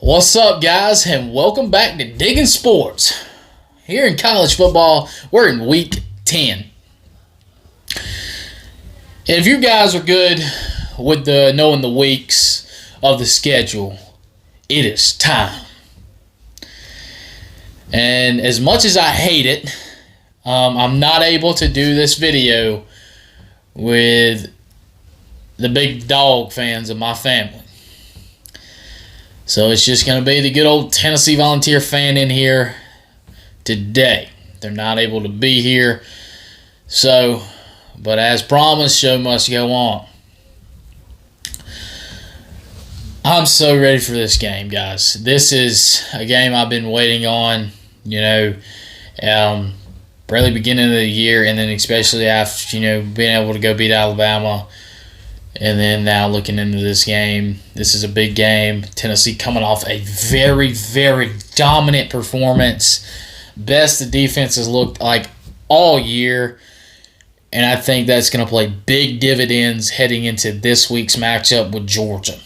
What's up, guys, and welcome back to Diggin Sports. Here in college football, we're in week 10. And if you guys are good with knowing the weeks of the schedule, it is time. And as much as I hate it, I'm not able to do this video with the big dog fans of my family. So it's just going to be the good old Tennessee Volunteer fan in here today. They're not able to be here. So, but as promised, show must go on. I'm so ready for this game, guys. This is a game I've been waiting on, really beginning of the year, and then especially after, being able to go beat Alabama. And then now looking into this game, this is a big game. Tennessee coming off a very, very dominant performance. Best the defense has looked like all year. And I think that's going to play big dividends heading into this week's matchup with Georgia.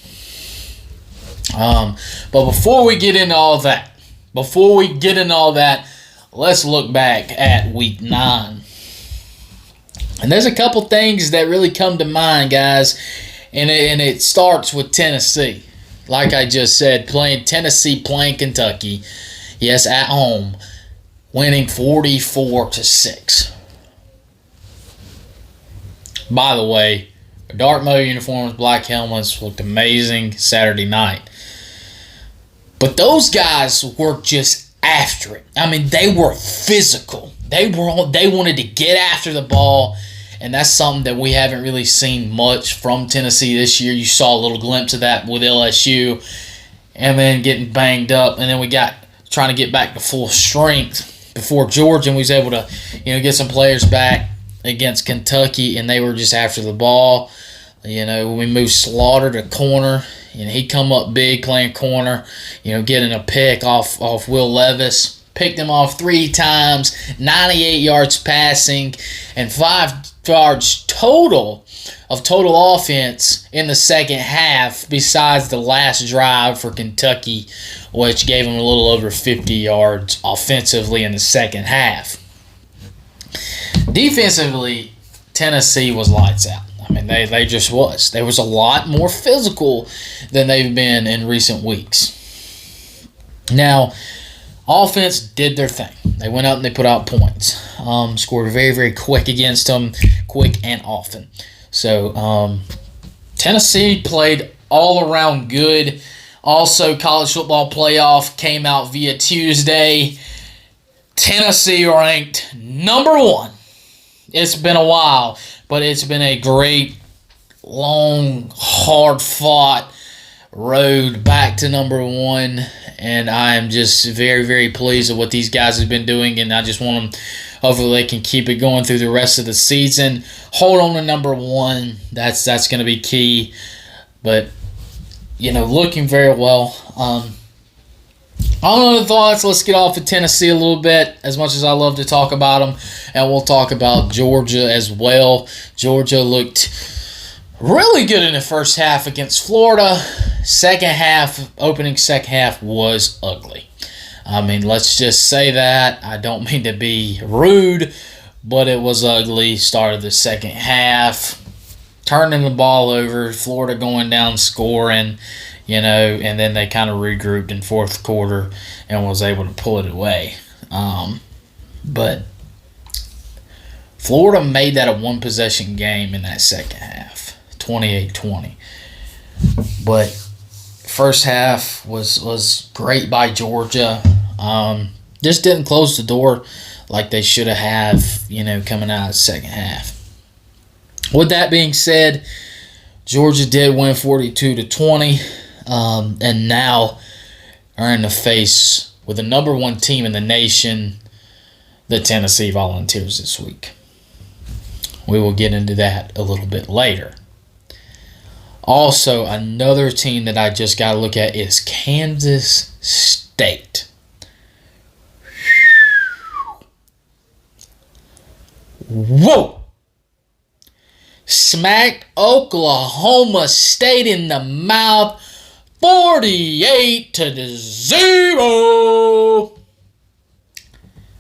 But before we get into all that, let's look back at week 9. And there's a couple things that really come to mind, guys, and it starts with Tennessee. Like I just said, playing Kentucky, yes, at home, winning 44-6. By the way, dark mode uniforms, black helmets looked amazing Saturday night. But those guys were just after it. I mean, they were physical. They wanted to get after the ball. And that's something that we haven't really seen much from Tennessee this year. You saw a little glimpse of that with LSU, and then getting banged up, and then we got trying to get back to full strength before Georgia, and we was able to, get some players back against Kentucky, and they were just after the ball. When we moved Slaughter to corner, and he come up big playing corner, getting a pick off Will Levis. Picked him off 3 times, 98 yards passing, and 5 yards total offense in the second half, besides the last drive for Kentucky, which gave them a little over 50 yards offensively in the second half. Defensively, Tennessee was lights out. I mean, they just was. They was a lot more physical than they've been in recent weeks. Now, offense did their thing. They went out and they put out points. Scored very, very quick against them, quick and often. So Tennessee played all around good. Also, college football playoff came out via Tuesday. Tennessee ranked number 1. It's been a while, but it's been a great, long, hard-fought road back to number 1, and I am just very, very pleased with what these guys have been doing, and I just want them, hopefully they can keep it going through the rest of the season. Hold on to number 1. That's going to be key, but looking very well. All other thoughts, let's get off of Tennessee a little bit, as much as I love to talk about them, and we'll talk about Georgia as well. Georgia looked really good in the first half against Florida. Opening second half was ugly. I mean, let's just say that. I don't mean to be rude, but it was ugly. Started the second half, turning the ball over, Florida going down scoring, and then they kind of regrouped in fourth quarter and was able to pull it away. But Florida made that a one-possession game in that second half, 28-20. But first half was great by Georgia. Just didn't close the door like they should have, coming out of the second half. With that being said, Georgia did win 42-20, and now are in the face with the number 1 team in the nation, the Tennessee Volunteers, this week. We will get into that a little bit later. Also, another team that I just got to look at is Kansas State. Whoa! Smacked Oklahoma State in the mouth 48-0.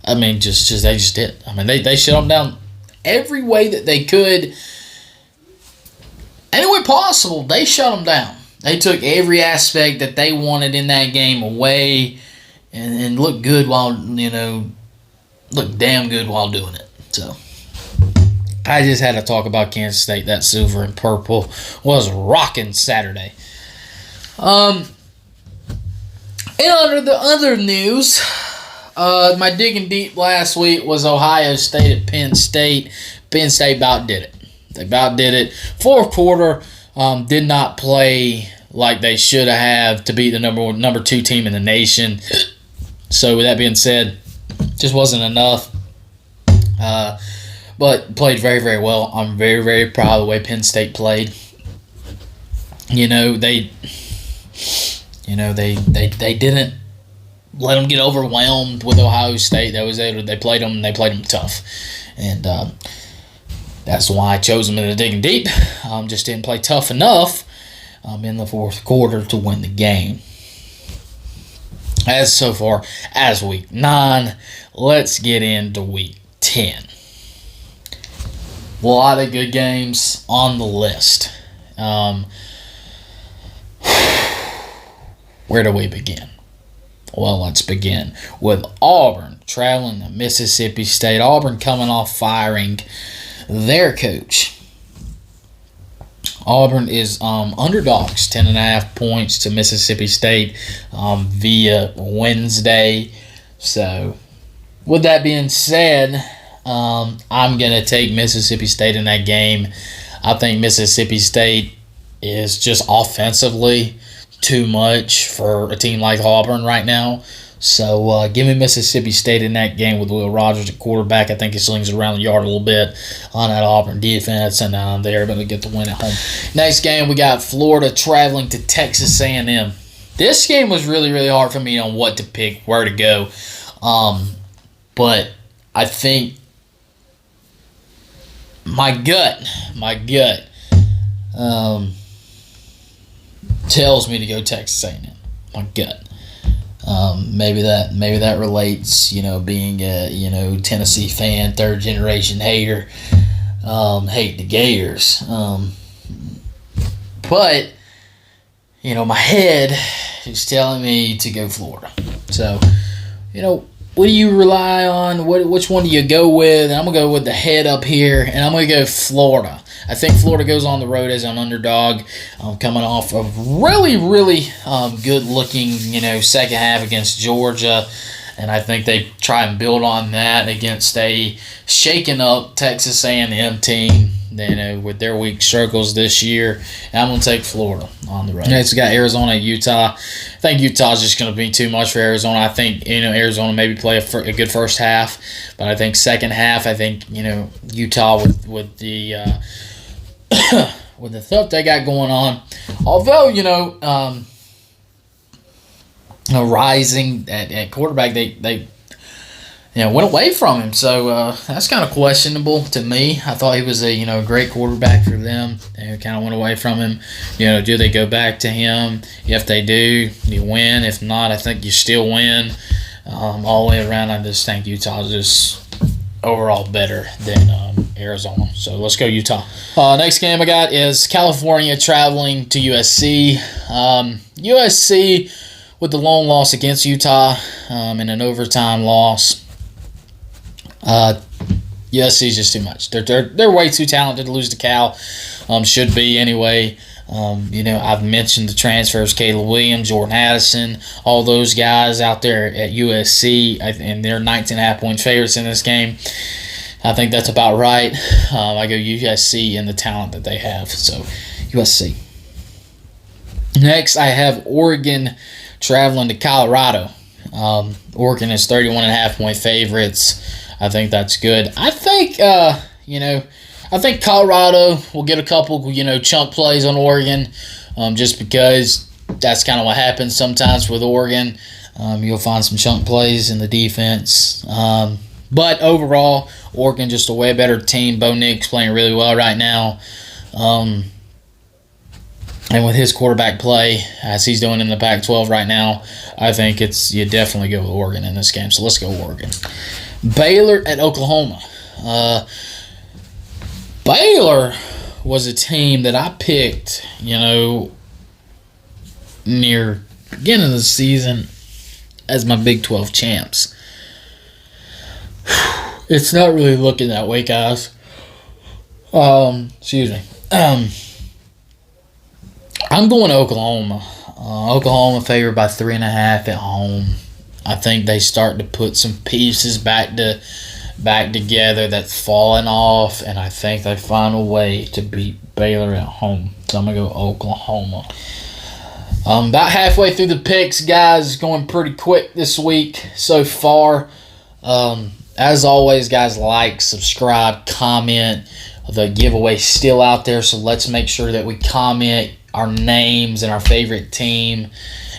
I mean, they just did. I mean, they shut them down every way that they could. Any way possible, they shut them down. They took every aspect that they wanted in that game away and looked good looked damn good while doing it. So, I just had to talk about Kansas State. That silver and purple was rocking Saturday. And under the other news, my digging deep last week was Ohio State at Penn State. Penn State about did it. They about did it. Fourth quarter, did not play like they should have to beat the number 2 team in the nation. So with that being said, just wasn't enough. But played very, very well. I'm very, very proud of the way Penn State played. They didn't let them get overwhelmed with Ohio State. They played them tough, and that's why I chose them in the digging deep. Just didn't play tough enough in the fourth quarter to win the game. As so far as week 9, let's get into week 10. A lot of good games on the list. Where do we begin? Well, let's begin with Auburn traveling to Mississippi State. Auburn coming off firing their coach. Auburn is underdogs, 10.5 points to Mississippi State via Wednesday. So, with that being said, I'm going to take Mississippi State in that game. I think Mississippi State is just offensively too much for a team like Auburn right now. So give me Mississippi State in that game with Will Rogers at quarterback. I think he slings around the yard a little bit on that Auburn defense, and they're going to get the win at home. Next game, we got Florida traveling to Texas A&M. This game was really, really hard for me on what to pick, where to go. But I think my gut tells me to go Texas A&M. My gut. Maybe that relates, being a Tennessee fan, third generation hater, hate the Gators. But my head is telling me to go Florida. So, what do you rely on? Which one do you go with? And I'm gonna go with the head up here, and I'm gonna go Florida. I think Florida goes on the road as an underdog, coming off a really, really good-looking, second half against Georgia, and I think they try and build on that against a shaken-up Texas A&M team, with their weak struggles this year. And I'm going to take Florida on the road. Next, we got Arizona at Utah. I think Utah's just going to be too much for Arizona. I think, Arizona maybe play a good first half, but I think second half, Utah with the with the stuff they got going on. Although, Rising at quarterback, they went away from him. So that's kind of questionable to me. I thought he was a great quarterback for them. They kind of went away from him. Do they go back to him? If they do, you win. If not, I think you still win. All the way around, I just think Utah's just overall better than Arizona. So let's go Utah. Next game I got is California traveling to USC. USC with the lone loss against Utah in an overtime loss. USC is just too much. They're way too talented to lose to Cal. Should be anyway. I've mentioned the transfers, Caleb Williams, Jordan Addison, all those guys out there at USC, and they're 19.5-point favorites in this game. I think that's about right. I go USC and the talent that they have, so USC. Next, I have Oregon traveling to Colorado. Oregon is 31.5-point favorites. I think that's good. I think Colorado will get a couple, chunk plays on Oregon, just because that's kind of what happens sometimes with Oregon. You'll find some chunk plays in the defense. But overall, Oregon just a way better team. Bo Nick's playing really well right now. And with his quarterback play, as he's doing in the Pac-12 right now, I think you definitely go with Oregon in this game. So let's go Oregon. Baylor at Oklahoma. Baylor was a team that I picked, near the beginning of the season as my Big 12 champs. It's not really looking that way, guys. Excuse me. I'm going to Oklahoma. Oklahoma favored by 3.5 at home. I think they start to put some pieces back together that's fallen off, and I think they find a way to beat Baylor at home. So I'm going to go Oklahoma. About halfway through the picks, guys. Going pretty quick this week so far. As always, guys, like, subscribe, comment. The giveaway's still out there, so let's make sure that we comment our names and our favorite team,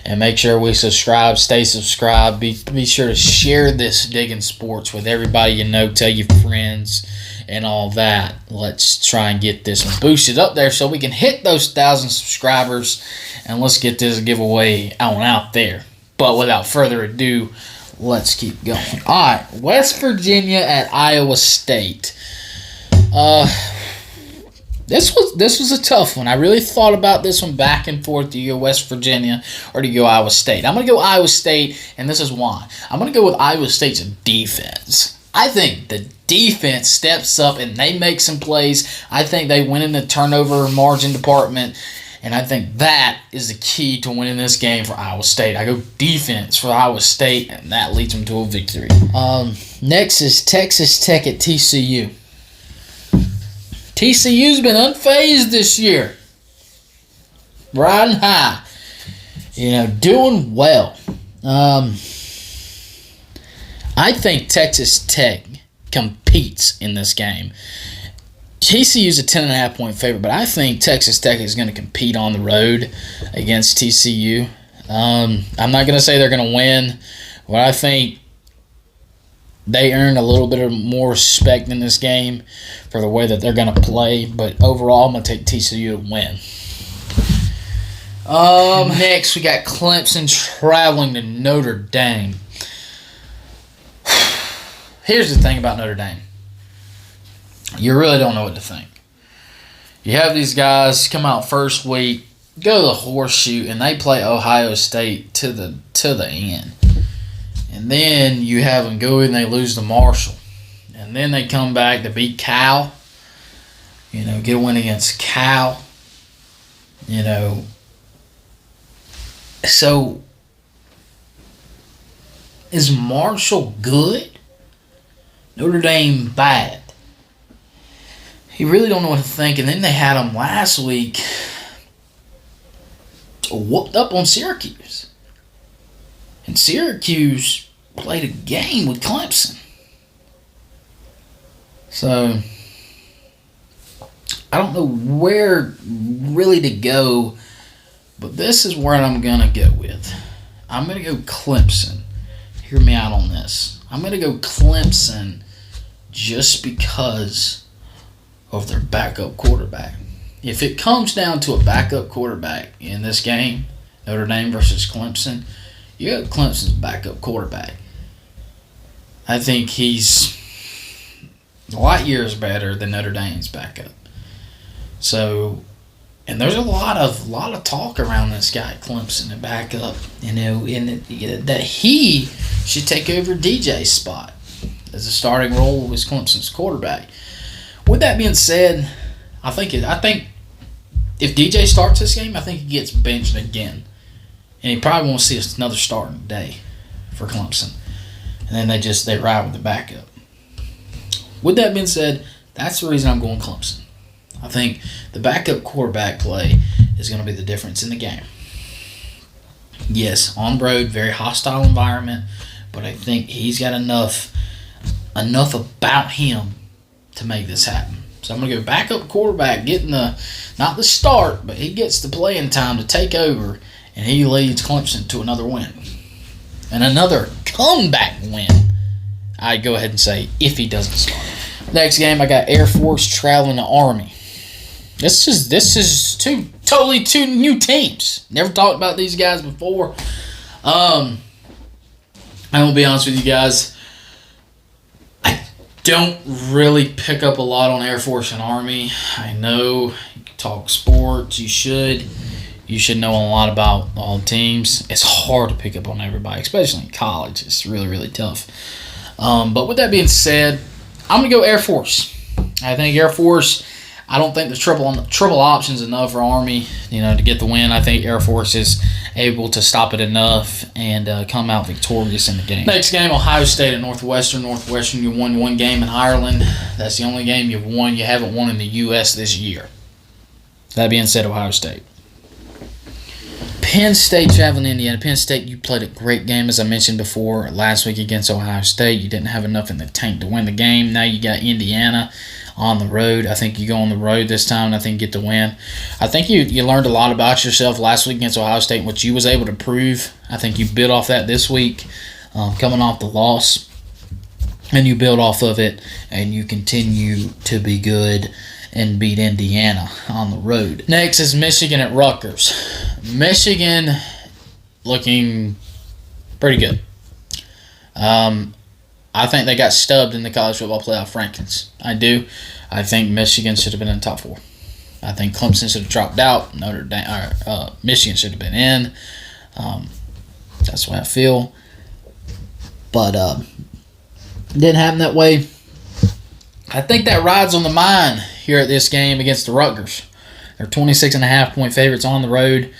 and make sure we subscribe. Stay subscribed. Be sure to share this Diggin' Sports with everybody you know. Tell your friends and all that. Let's try and get this one boosted up there so we can hit those 1,000 subscribers, and let's get this giveaway out there. But without further ado, let's keep going. All right, West Virginia at Iowa State. This was a tough one. I really thought about this one back and forth. Do you go West Virginia or do you go Iowa State? I'm going to go Iowa State, and this is why. I'm going to go with Iowa State's defense. I think the defense steps up and they make some plays. I think they win in the turnover margin department, and I think that is the key to winning this game for Iowa State. I go defense for Iowa State, and that leads them to a victory. Next is Texas Tech at TCU. TCU's been unfazed this year. Riding high. Doing well. I think Texas Tech competes in this game. TCU's a 10.5 point favorite, but I think Texas Tech is going to compete on the road against TCU. I'm not going to say they're going to win, but I think they earned a little bit of more respect in this game for the way that they're going to play. But overall, I'm going to take TCU to win. Next, we got Clemson traveling to Notre Dame. Here's the thing about Notre Dame. You really don't know what to think. You have these guys come out first week, go to the horseshoe, and they play Ohio State to the end. And then you have them go and they lose to Marshall. And then they come back to beat Cal. Get a win against Cal. So, is Marshall good? Notre Dame bad? You really don't know what to think. And then they had them last week whooped up on Syracuse. And Syracuse played a game with Clemson. So, I don't know where really to go, but this is where I'm going to go with. I'm going to go Clemson. Hear me out on this. I'm going to go Clemson just because of their backup quarterback. If it comes down to a backup quarterback in this game, Notre Dame versus Clemson, you got Clemson's backup quarterback. I think he's light years better than Notre Dame's backup. So, and there's a lot of talk around this guy Clemson, the backup, that he should take over DJ's spot as a starting role as Clemson's quarterback. With that being said, I think if DJ starts this game, I think he gets benched again. And he probably won't see another starting day for Clemson. And then they ride with the backup. With that being said, that's the reason I'm going Clemson. I think the backup quarterback play is going to be the difference in the game. Yes, on road, very hostile environment, but I think he's got enough about him to make this happen. So I'm going to go backup quarterback, getting not the start, but he gets the playing time to take over, and he leads Clemson to another win. And another comeback win, I'd go ahead and say, if he doesn't start. Next game, I got Air Force traveling to Army. This is two new teams. Never talked about these guys before. I will be honest with you guys. I don't really pick up a lot on Air Force and Army. I know you can talk sports. You should know a lot about all teams. It's hard to pick up on everybody, especially in college. It's really, really tough. But with that being said, I'm going to go Air Force. I think Air Force, I don't think the triple option's enough for Army, to get the win. I think Air Force is able to stop it enough and come out victorious in the game. Next game, Ohio State at Northwestern. Northwestern, you won one game in Ireland. That's the only game you've won. You haven't won in the U.S. this year. That being said, Ohio State. Penn State traveling to Indiana. Penn State, you played a great game, as I mentioned before, last week against Ohio State. You didn't have enough in the tank to win the game. Now you got Indiana on the road. I think you go on the road this time, and I think you get the win. I think you learned a lot about yourself last week against Ohio State, what you was able to prove. I think you built off that this week, coming off the loss, and you build off of it, and you continue to be good and beat Indiana on the road. Next is Michigan at Rutgers. Michigan looking pretty good. I think they got stubbed in the college football playoff rankings. I do. I think Michigan should have been in the top 4. I think Clemson should have dropped out. Michigan should have been in. That's the way I feel. But it didn't happen that way. I think that rides on the mind here at this game against the Rutgers. They're 26.5-point favorites on the road.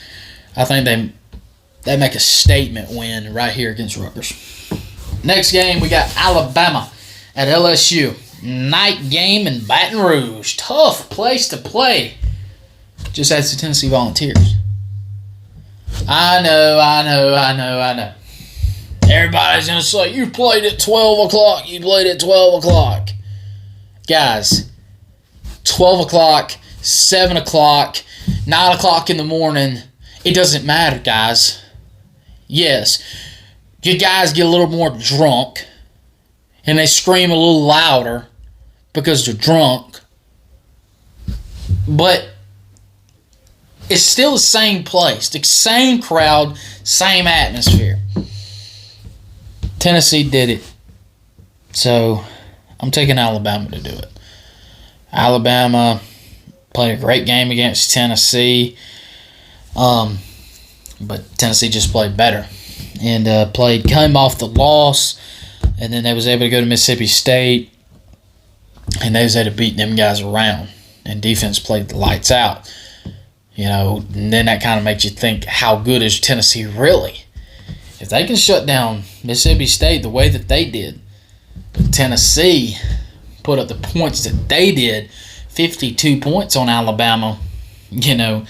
I think they make a statement win right here against Rutgers. Next game, we got Alabama at LSU. Night game in Baton Rouge. Tough place to play. Just as the Tennessee Volunteers. I know. Everybody's going to say, you played at 12 o'clock. Guys, 12 o'clock, 7 o'clock, 9 o'clock in the morning, it doesn't matter, guys. Yes, you guys get a little more drunk, and they scream a little louder because they're drunk, but it's still the same place, the same crowd, same atmosphere. Tennessee did it, so I'm taking Alabama to do it. Alabama played a great game against Tennessee, but Tennessee just played better and came off the loss, and then they was able to go to Mississippi State, and they was able to beat them guys around, and defense played the lights out. And then that kind of makes you think, how good is Tennessee really? If they can shut down Mississippi State the way that they did, Tennessee put up the points that they did, 52 points on Alabama. If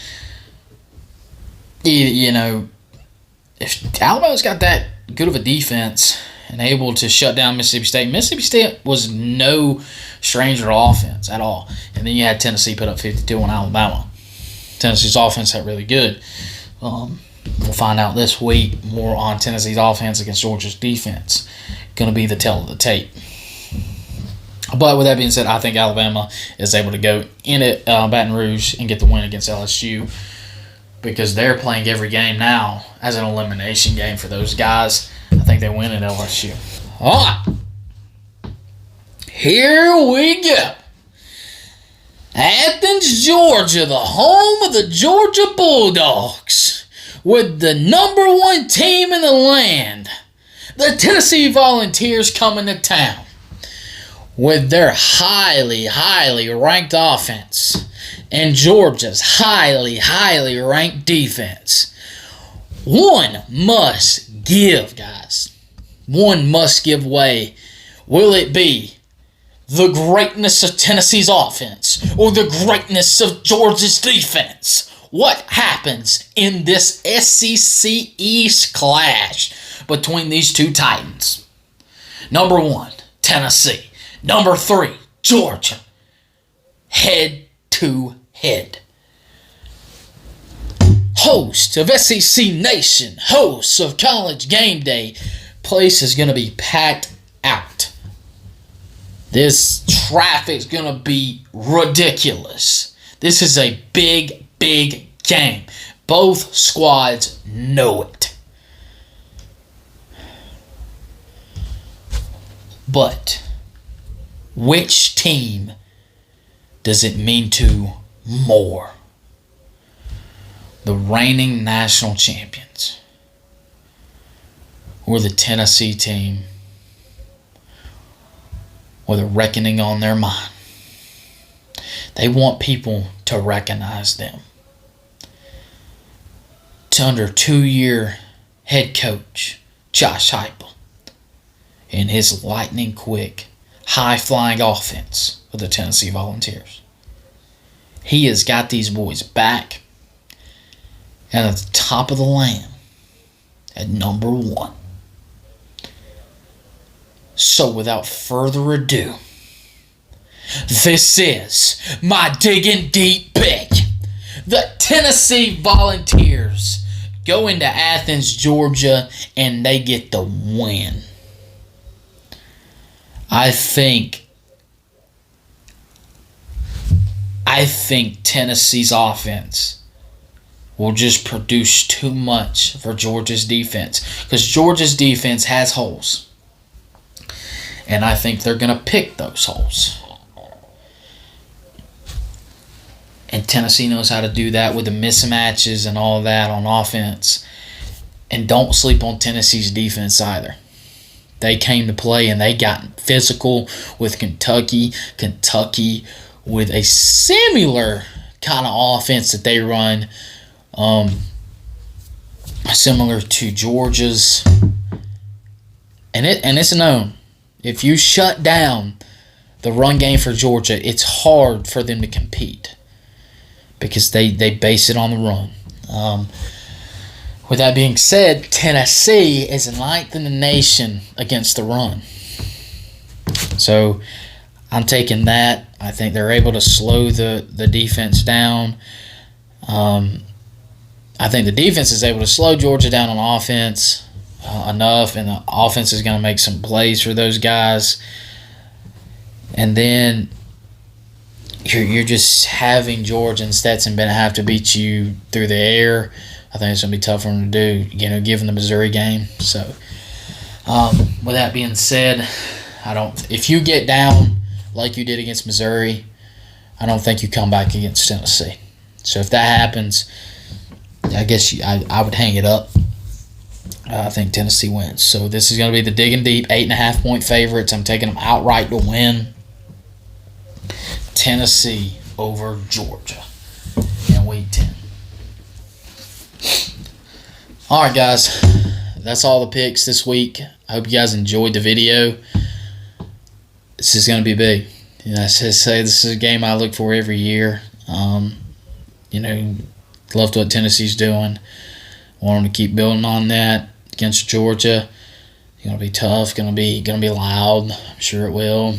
Alabama's got that good of a defense and able to shut down Mississippi State was no stranger to offense at all. And then you had Tennessee put up 52 on Alabama. Tennessee's offense got really good. We'll find out this week more on Tennessee's offense against Georgia's defense. Going to be the tell of the tape. But with that being said, I think Alabama is able to go in at Baton Rouge and get the win against LSU because they're playing every game now as an elimination game for those guys. I think they win at LSU. All right. Here we go. Athens, Georgia, the home of the Georgia Bulldogs, with the number 1 team in the land, the Tennessee Volunteers, coming to town with their highly, highly ranked offense and Georgia's highly, highly ranked defense. One must give, guys. One must give way. Will it be the greatness of Tennessee's offense or the greatness of Georgia's defense? What happens in this SEC East clash between these two titans? Number 1, Tennessee. Number 3, Georgia. Head to head. Host of SEC Nation, host of College Game Day, place is going to be packed out. This traffic's going to be ridiculous. This is a big, big game. Both squads know it. But which team does it mean to more? The reigning national champions or the Tennessee team with a reckoning on their mind? They want people to recognize them. It's under 2-year head coach Josh Heupel and his lightning quick, high-flying offense of the Tennessee Volunteers. He has got these boys back and at the top of the land at number 1. So without further ado, this is my Diggin' Deep pick. The Tennessee Volunteers go into Athens, Georgia, and they get the win. I think Tennessee's offense will just produce too much for Georgia's defense, because Georgia's defense has holes. And I think they're going to pick those holes. And Tennessee knows how to do that with the mismatches and all that on offense. And don't sleep on Tennessee's defense either. They came to play and they got physical with Kentucky. Kentucky with a similar kind of offense that they run, similar to Georgia's. And it's known. If you shut down the run game for Georgia, it's hard for them to compete because they base it on the run. With that being said, Tennessee is ninth in the nation against the run. So I'm taking that. I think they're able to slow the defense down. I think the defense is able to slow Georgia down on offense enough, and the offense is going to make some plays for those guys. And then you're just having Georgia and Stetson Bennett have to beat you through the air. I think it's going to be tough for them to do, given the Missouri game. So, with that being said, if you get down like you did against Missouri, I don't think you come back against Tennessee. So if that happens, I guess I would hang it up. I think Tennessee wins. So this is going to be the Diggin' Deep 8.5-point favorites. I'm taking them outright to win. Tennessee over Georgia in Week 10. All right, guys. That's all the picks this week. I hope you guys enjoyed the video. This is going to be big. I say this is a game I look for every year. Loved what Tennessee's doing. Want them to keep building on that against Georgia. It's going to be tough. Going to be loud. I'm sure it will.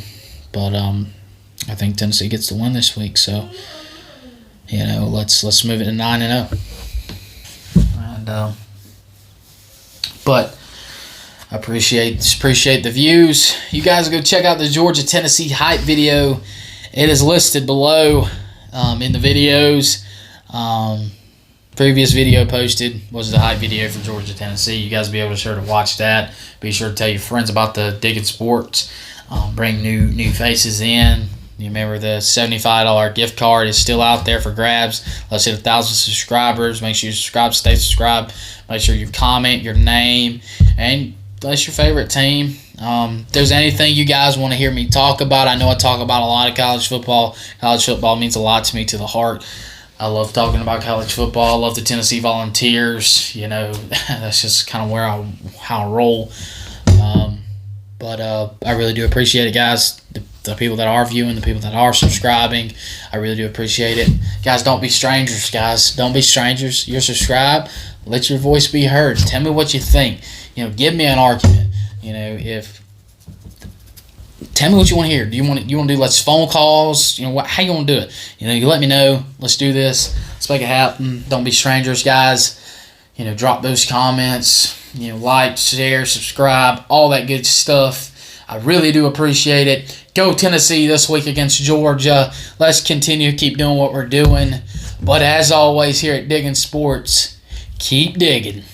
But I think Tennessee gets the win this week. So let's move it to 9-0. But I appreciate the views. You guys go check out the Georgia-Tennessee hype video. It is listed below in the videos. Previous video posted was the hype video for Georgia-Tennessee. You guys will be able to sure to watch that. Be sure to tell your friends about the Diggin' Sports. Bring new faces in. You remember the $75 gift card is still out there for grabs. Let's hit 1,000 subscribers. Make sure you subscribe, stay subscribed. Make sure you comment your name and that's your favorite team. If there's anything you guys want to hear me talk about, I know I talk about a lot of college football. College football means a lot to me, to the heart. I love talking about college football. I love the Tennessee Volunteers. That's just kind of how I roll. But I really do appreciate it, guys. The people that are viewing, the people that are subscribing, I really do appreciate it. Guys, don't be strangers, guys. Don't be strangers. You're subscribed. Let your voice be heard. Tell me what you think. Give me an argument. Tell me what you want to hear. Do you want to do let's phone calls? How you want to do it? You let me know. Let's do this. Let's make it happen. Don't be strangers, guys. Drop those comments. Like, share, subscribe, all that good stuff. I really do appreciate it. Go Tennessee this week against Georgia. Let's continue to keep doing what we're doing. But as always here at Diggin Sports, keep digging.